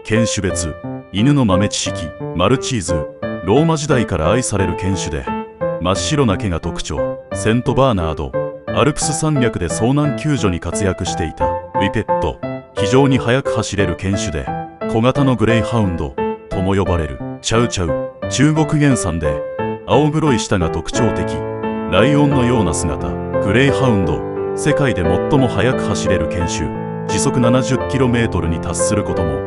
犬種別、犬の豆知識、マルチーズ。ローマ時代から愛される犬種で、真っ白な毛が特徴。セントバーナード、アルプス山脈で遭難救助に活躍していた。ウィペット、非常に速く走れる犬種で、小型のグレイハウンドとも呼ばれる。チャウチャウ、中国原産で、青黒い舌が特徴的。ライオンのような姿。グレイハウンド、世界で最も速く走れる犬種。時速70kmに達することも。